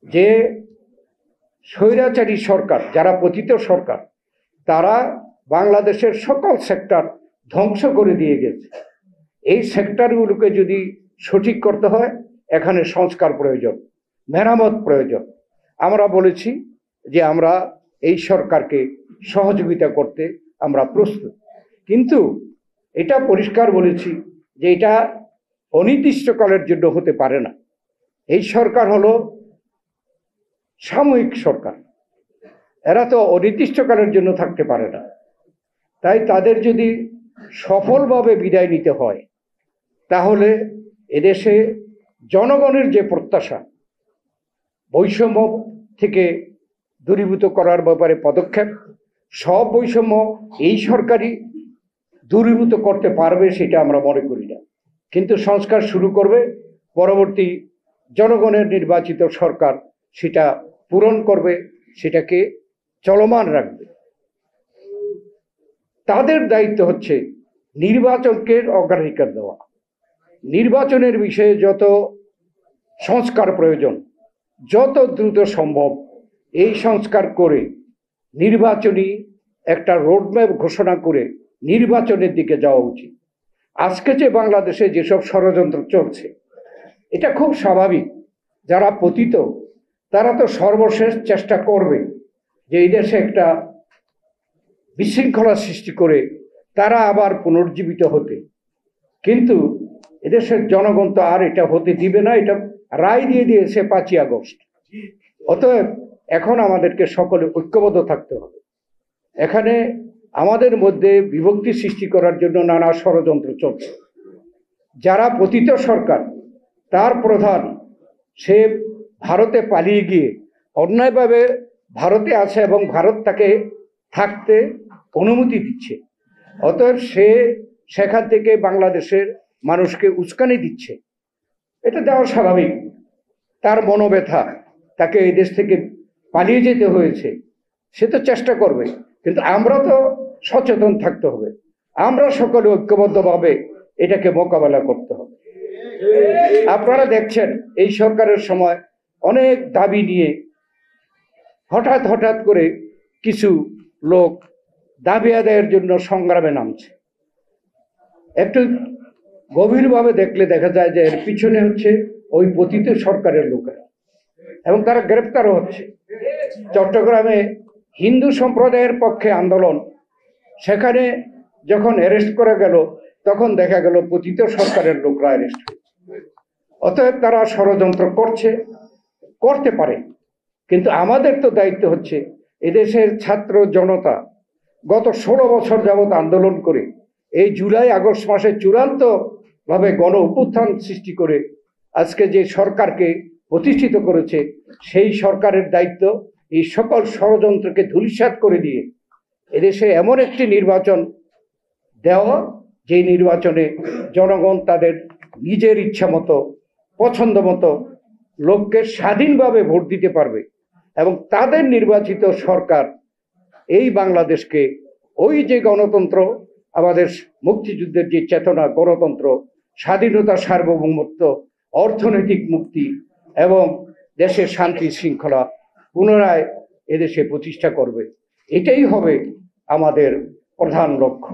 যে স্বৈরাচারী সরকার, যারা পতিত সরকার, তারা বাংলাদেশের সকল সেক্টর ধ্বংস করে দিয়ে গেছে। এই সেক্টরগুলোকে যদি সঠিক করতে হয়, এখানে সংস্কার প্রয়োজন, মেরামত প্রয়োজন। আমরা বলেছি যে আমরা এই সরকারকে সহযোগিতা করতে আমরা প্রস্তুত, কিন্তু এটা পরিষ্কার বলেছি যে এটা অনির্দিষ্টকালের জন্য হতে পারে না। এই সরকার হলো সাময়িক সরকার, এরা তো অনির্দিষ্টকালের জন্য থাকতে পারে না। তাই তাদের যদি সফলভাবে বিদায় নিতে হয়, তাহলে এদেশে জনগণের যে প্রত্যাশা, বৈষম্য থেকে দূরীভূত করার ব্যাপারে পদক্ষেপ, সব বৈষম্য এই সরকারই দূরীভূত করতে পারবে সেটা আমরা মনে করি না। কিন্তু সংস্কার শুরু করবে, পরবর্তী জনগণের নির্বাচিত সরকার সেটা পূরণ করবে, সেটাকে চলমান রাখবে। তাদের দায়িত্ব হচ্ছে নির্বাচনকে অগ্রাধিকার দেওয়া। নির্বাচনের বিষয়ে যত সংস্কার প্রয়োজন, যত দ্রুত সম্ভব এই সংস্কার করে নির্বাচনী একটা রোডম্যাপ ঘোষণা করে নির্বাচনের দিকে যাওয়া উচিত। আজকে যে বাংলাদেশে যেসব ষড়যন্ত্র চলছে, এটা খুব স্বাভাবিক। যারা পতিত তারা তো সর্বশেষ চেষ্টা করবে যে এই দেশে একটা বিশৃঙ্খলা সৃষ্টি করে তারা আবার পুনর্জীবিত হতে, কিন্তু এদেশের জনগণ তো আর এটা হতে দিবে না। এটা রায় দিয়ে দিয়েছে 5ই আগস্ট। অতএব এখন আমাদেরকে সকলে ঐক্যবদ্ধ থাকতে হবে। এখানে আমাদের মধ্যে বিভক্তি সৃষ্টি করার জন্য নানা ষড়যন্ত্র চলছে। যারা পতিত সরকার, তার প্রধান, সে ভারতে পালিয়ে গিয়ে অন্যায়ভাবে ভারতে আছে এবং ভারত তাকে থাকতে অনুমতি দিচ্ছে। অতএব সে সেখান থেকে বাংলাদেশের মানুষকে উস্কানি দিচ্ছে। এটা দেওয়া স্বাভাবিক, তার মনোব্যথা, তাকে এই দেশ থেকে পালিয়ে যেতে হয়েছে, সে তো চেষ্টা করবে। কিন্তু আমরা তো সচেতন থাকতে হবে, আমরা সকলে ঐক্যবদ্ধভাবে এটাকে মোকাবেলা করতে হবে। আপনারা দেখছেন এই সরকারের সময় অনেক দাবি নিয়ে হঠাৎ হঠাৎ করে কিছু লোক দাবি আদায়ের জন্য সংগ্রামে নামছে। একটু গভীরভাবে দেখলে দেখা যায় যে এর পিছনে হচ্ছে ওই পতিত সরকারের লোকেরা, এবং তারা গ্রেপ্তারও হচ্ছে। চট্টগ্রামে হিন্দু সম্প্রদায়ের পক্ষে আন্দোলন, সেখানে যখন অ্যারেস্ট করা গেল তখন দেখা গেল পতিত সরকারের লোকরা অ্যারেস্ট হয়েছে। অতএব তারা ষড়যন্ত্র করতে পারে, কিন্তু আমাদের তো দায়িত্ব হচ্ছে এদেশের ছাত্র জনতা গত 16 বছর যাবৎ আন্দোলন করে এই জুলাই আগস্ট মাসে চূড়ান্ত ভাবে গণ অভ্যুত্থান সৃষ্টি করে আজকে যে সরকারকে প্রতিষ্ঠিত করেছে, সেই সরকারের দায়িত্ব এই সকল ষড়যন্ত্রকে ধূলিসাৎ করে দিয়ে এদেশে এমন একটি নির্বাচন দেওয়া, যে নির্বাচনে জনগণ তাদের নিজের ইচ্ছা মতো, পছন্দ মতো লোককে স্বাধীনভাবে ভোট দিতে পারবে, এবং তাদের নির্বাচিত সরকার এই বাংলাদেশকে ওই যে গণতন্ত্র, আমাদের মুক্তিযুদ্ধের যে চেতনা, গণতন্ত্র, স্বাধীনতা, সার্বভৌমত্ব, অর্থনৈতিক মুক্তি এবং দেশের শান্তি শৃঙ্খলা পুনরায় এদেশে প্রতিষ্ঠা করবে। এটাই হবে আমাদের প্রধান লক্ষ্য।